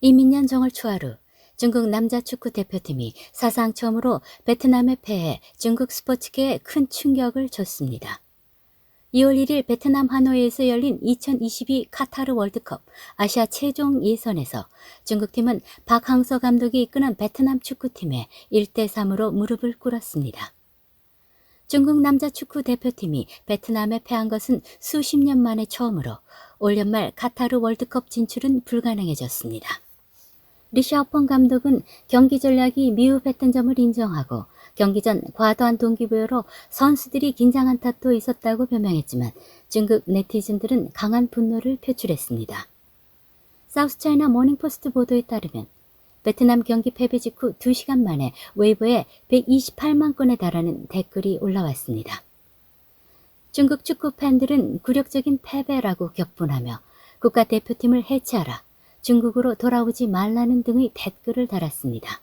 이민년 정월 초하루 중국 남자 축구 대표팀이 사상 처음으로 베트남에 패해 중국 스포츠계에 큰 충격을 줬습니다. 2월 1일 베트남 하노이에서 열린 2022 카타르 월드컵 아시아 최종 예선에서 중국팀은 박항서 감독이 이끄는 베트남 축구팀에 1대3으로 무릎을 꿇었습니다. 중국 남자 축구 대표팀이 베트남에 패한 것은 수십 년 만에 처음으로 올 연말 카타르 월드컵 진출은 불가능해졌습니다. 리샤오펑 감독은 경기 전략이 미흡했던 점을 인정하고 경기 전 과도한 동기부여로 선수들이 긴장한 탓도 있었다고 변명했지만 중국 네티즌들은 강한 분노를 표출했습니다. 사우스차이나 모닝포스트 보도에 따르면 베트남 경기 패배 직후 2시간 만에 웨이보에 128만 건에 달하는 댓글이 올라왔습니다. 중국 축구 팬들은 굴욕적인 패배라고 격분하며 국가대표팀을 해체하라, 중국으로 돌아오지 말라는 등의 댓글을 달았습니다.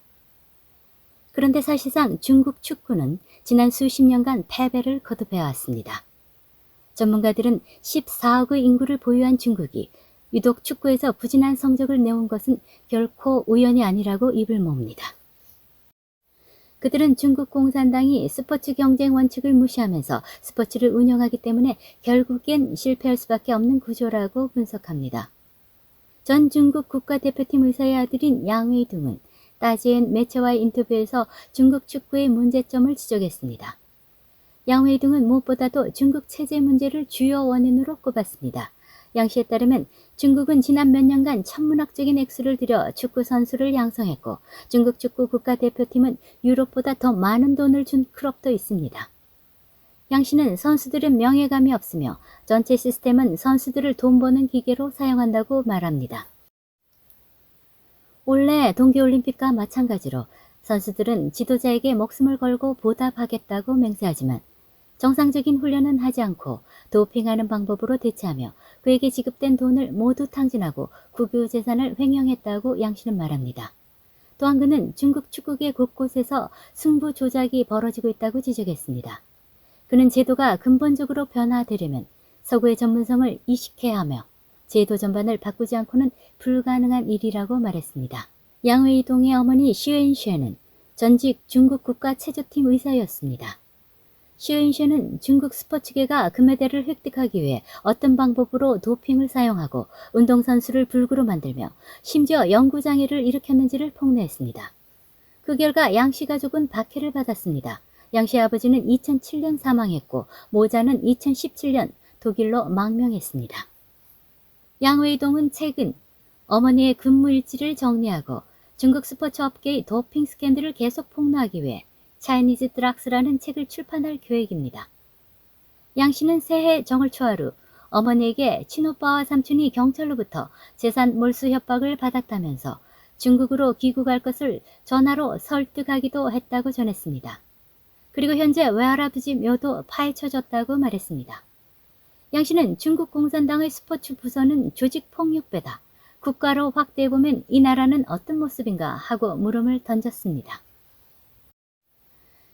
그런데 사실상 중국 축구는 지난 수십 년간 패배를 거듭해왔습니다. 전문가들은 14억의 인구를 보유한 중국이 유독 축구에서 부진한 성적을 내온 것은 결코 우연이 아니라고 입을 모읍니다. 그들은 중국 공산당이 스포츠 경쟁 원칙을 무시하면서 스포츠를 운영하기 때문에 결국엔 실패할 수밖에 없는 구조라고 분석합니다. 전 중국 국가대표팀 의사의 아들인 양 웨이둥은 따지엔 매체와의 인터뷰에서 중국 축구의 문제점을 지적했습니다. 양 웨이둥은 무엇보다도 중국 체제 문제를 주요 원인으로 꼽았습니다. 양 씨에 따르면 중국은 지난 몇 년간 천문학적인 액수를 들여 축구 선수를 양성했고 중국 축구 국가대표팀은 유럽보다 더 많은 돈을 준 클럽도 있습니다. 양 씨는 선수들은 명예감이 없으며 전체 시스템은 선수들을 돈 버는 기계로 사용한다고 말합니다. 올해 동계올림픽과 마찬가지로 선수들은 지도자에게 목숨을 걸고 보답하겠다고 맹세하지만 정상적인 훈련은 하지 않고 도핑하는 방법으로 대체하며 그에게 지급된 돈을 모두 탕진하고 국유재산을 횡령했다고 양 씨는 말합니다. 또한 그는 중국 축구계 곳곳에서 승부 조작이 벌어지고 있다고 지적했습니다. 그는 제도가 근본적으로 변화되려면 서구의 전문성을 이식해야 하며 제도 전반을 바꾸지 않고는 불가능한 일이라고 말했습니다. 양 웨이동의 어머니 슈엔쉐는 전직 중국 국가 체조팀 의사였습니다. 슈엔쉐는 중국 스포츠계가 금메달을 획득하기 위해 어떤 방법으로 도핑을 사용하고 운동선수를 불구로 만들며 심지어 영구장애를 일으켰는지를 폭로했습니다. 그 결과 양씨 가족은 박해를 받았습니다. 양씨 아버지는 2007년 사망했고 모자는 2017년 독일로 망명했습니다. 양 웨이동은 최근 어머니의 근무 일지를 정리하고 중국 스포츠 업계의 도핑 스캔들을 계속 폭로하기 위해 차이니즈 드락스라는 책을 출판할 계획입니다. 양 씨는 새해 정월 초하루 어머니에게 친오빠와 삼촌이 경찰로부터 재산 몰수 협박을 받았다면서 중국으로 귀국할 것을 전화로 설득하기도 했다고 전했습니다. 그리고 현재 외할아버지 묘도 파헤쳐졌다고 말했습니다. 양 씨는 중국 공산당의 스포츠 부서는 조직 폭력배다. 국가로 확대해보면 이 나라는 어떤 모습인가 하고 물음을 던졌습니다.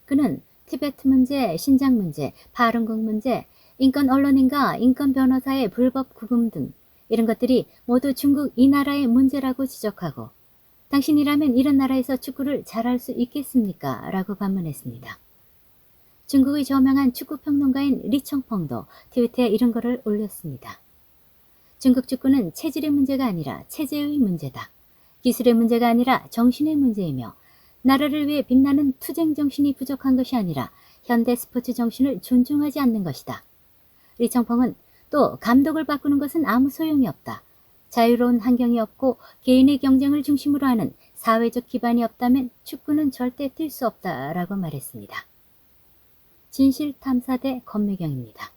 그는 티베트 문제, 신장 문제, 파룬궁 문제, 인권 언론인과 인권 변호사의 불법 구금 등 이런 것들이 모두 중국 이 나라의 문제라고 지적하고 당신이라면 이런 나라에서 축구를 잘할 수 있겠습니까? 라고 반문했습니다. 중국의 저명한 축구평론가인 리청펑도 트위터에 이런 글을 올렸습니다. 중국 축구는 체질의 문제가 아니라 체제의 문제다. 기술의 문제가 아니라 정신의 문제이며 나라를 위해 빛나는 투쟁 정신이 부족한 것이 아니라 현대 스포츠 정신을 존중하지 않는 것이다. 리청펑은 또 감독을 바꾸는 것은 아무 소용이 없다. 자유로운 환경이 없고 개인의 경쟁을 중심으로 하는 사회적 기반이 없다면 축구는 절대 뛸 수 없다라고 말했습니다. 진실탐사대 권미경입니다.